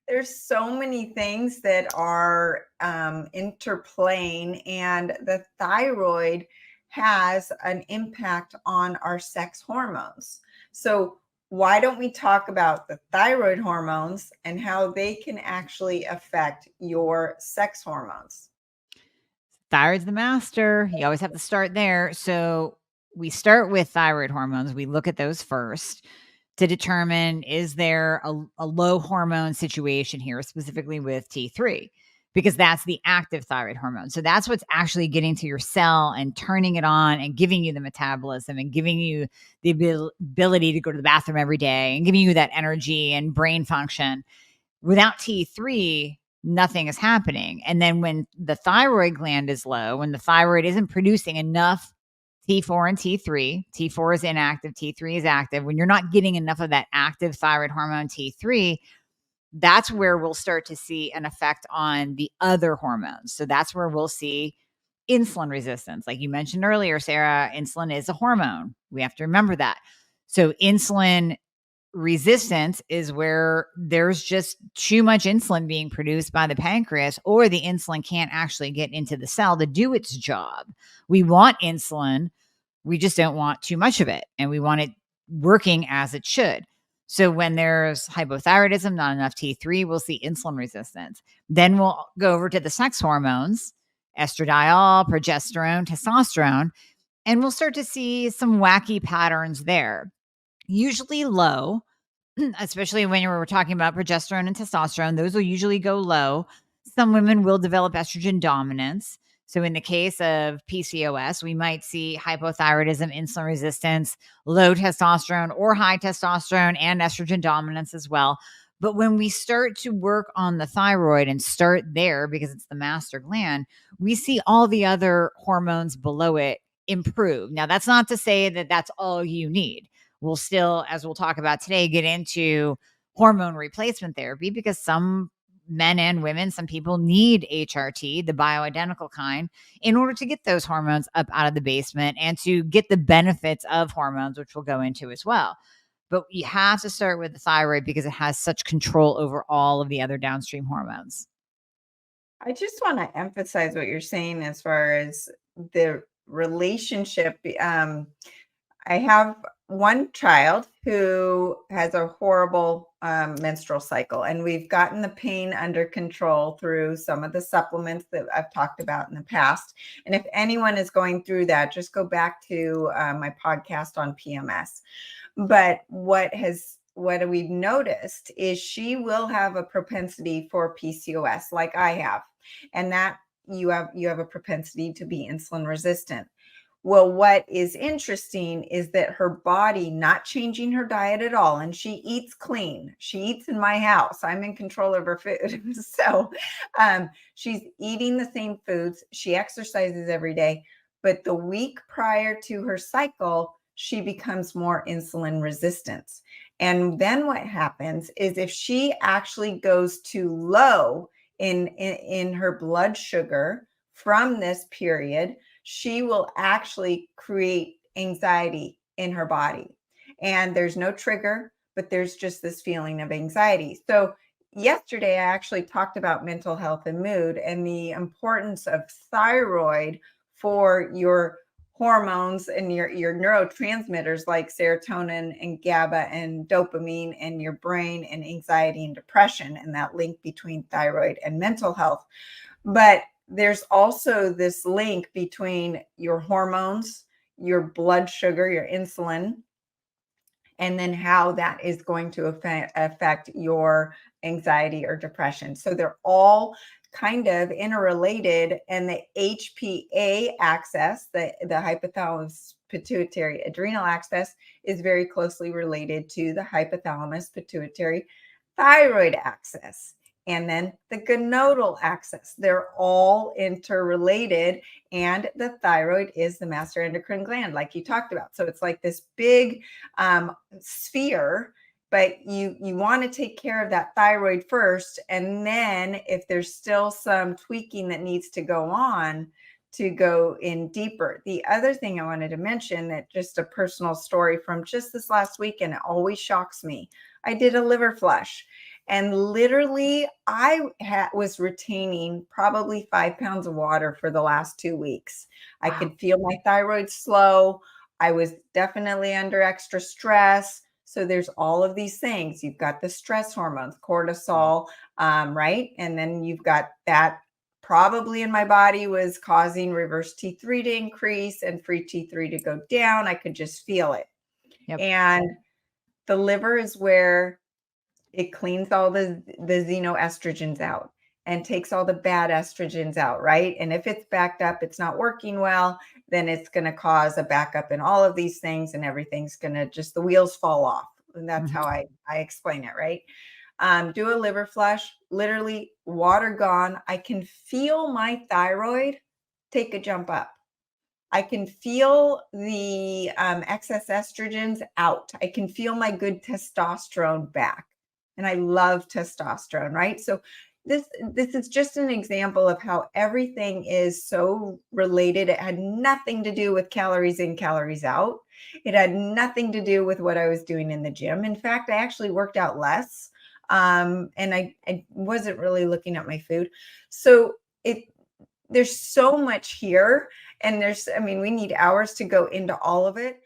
There's so many things that are interplaying, and the thyroid has an impact on our sex hormones. So why don't we talk about the thyroid hormones and how they can actually affect your sex hormones? Thyroid's the master. You always have to start there. So we start with thyroid hormones. We look at those first to determine, is there a low hormone situation here, specifically with T3, because that's the active thyroid hormone. So that's what's actually getting to your cell and turning it on and giving you the metabolism and giving you the ability to go to the bathroom every day and giving you that energy and brain function. Without T3, nothing is happening. And then when the thyroid gland is low, when the thyroid isn't producing enough T4 and T3, T4 is inactive, T3 is active. When you're not getting enough of that active thyroid hormone T3, that's where we'll start to see an effect on the other hormones. So that's where we'll see insulin resistance. Like you mentioned earlier, Sarah, insulin is a hormone. We have to remember that. So insulin resistance is where there's just too much insulin being produced by the pancreas, or the insulin can't actually get into the cell to do its job. We want insulin, we just don't want too much of it, and we want it working as it should. So when there's hypothyroidism, not enough T3, we'll see insulin resistance. Then we'll go over to the sex hormones, estradiol, progesterone, testosterone, and we'll start to see some wacky patterns there. Usually low, especially when we're talking about progesterone and testosterone, those will usually go low. Some women will develop estrogen dominance. So in the case of PCOS, we might see hypothyroidism, insulin resistance, low testosterone or high testosterone, and estrogen dominance as well. But when we start to work on the thyroid and start there, because it's the master gland, we see all the other hormones below it improve. Now, that's not to say that that's all you need. We'll still, as we'll talk about today, get into hormone replacement therapy, because some men and women, some people need HRT, the bioidentical kind, in order to get those hormones up out of the basement and to get the benefits of hormones, which we'll go into as well. But you have to start with the thyroid because it has such control over all of the other downstream hormones. I just want to emphasize what you're saying as far as the relationship. I have one child who has a horrible menstrual cycle, and we've gotten the pain under control through some of the supplements that I've talked about in the past. And if anyone is going through that, just go back to my podcast on PMS. But what we've noticed is she will have a propensity for PCOS, like I have, and that you have a propensity to be insulin resistant. Well, what is interesting is that her body not changing her diet at all, and she eats clean. She eats in my house. I'm in control of her food. So she's eating the same foods. She exercises every day. But the week prior to her cycle, she becomes more insulin resistant. And then what happens is if she actually goes too low in her blood sugar from this period, she will actually create anxiety in her body. And there's no trigger, but there's just this feeling of anxiety. So, yesterday, I actually talked about mental health and mood and the importance of thyroid for your hormones and your neurotransmitters like serotonin and GABA and dopamine and your brain, and anxiety and depression, and that link between thyroid and mental health. But there's also this link between your hormones, your blood sugar, your insulin, and then how that is going to affect your anxiety or depression. So they're all kind of interrelated. And the HPA axis, the hypothalamus pituitary adrenal axis, is very closely related to the hypothalamus pituitary thyroid axis. And then the gonadal axis. They're all interrelated. And the thyroid is the master endocrine gland, like you talked about. So it's like this big sphere, but you want to take care of that thyroid first. And then if there's still some tweaking that needs to go on, to go in deeper. The other thing I wanted to mention, that just a personal story from just this last week, and it always shocks me. I did a liver flush. And literally, was retaining probably 5 pounds of water for the last 2 weeks. I Wow. could feel my thyroid slow. I was definitely under extra stress. So there's all of these things. You've got the stress hormones, cortisol, right? And then you've got that probably in my body was causing reverse T3 to increase and free T3 to go down. I could just feel it. Yep. And the liver is where it cleans all the xenoestrogens out and takes all the bad estrogens out, right? And if it's backed up, it's not working well, then it's going to cause a backup in all of these things, and everything's going to just, the wheels fall off. And that's how Mhm. I explain it, right? Do a liver flush, literally water gone. I can feel my thyroid take a jump up. I can feel the excess estrogens out. I can feel my good testosterone back. And I love testosterone, right? So this is just an example of how everything is so related. It had nothing to do with calories in, calories out. It had nothing to do with what I was doing in the gym. In fact, I actually worked out less. And I wasn't really looking at my food. So there's so much here, and we need hours to go into all of it.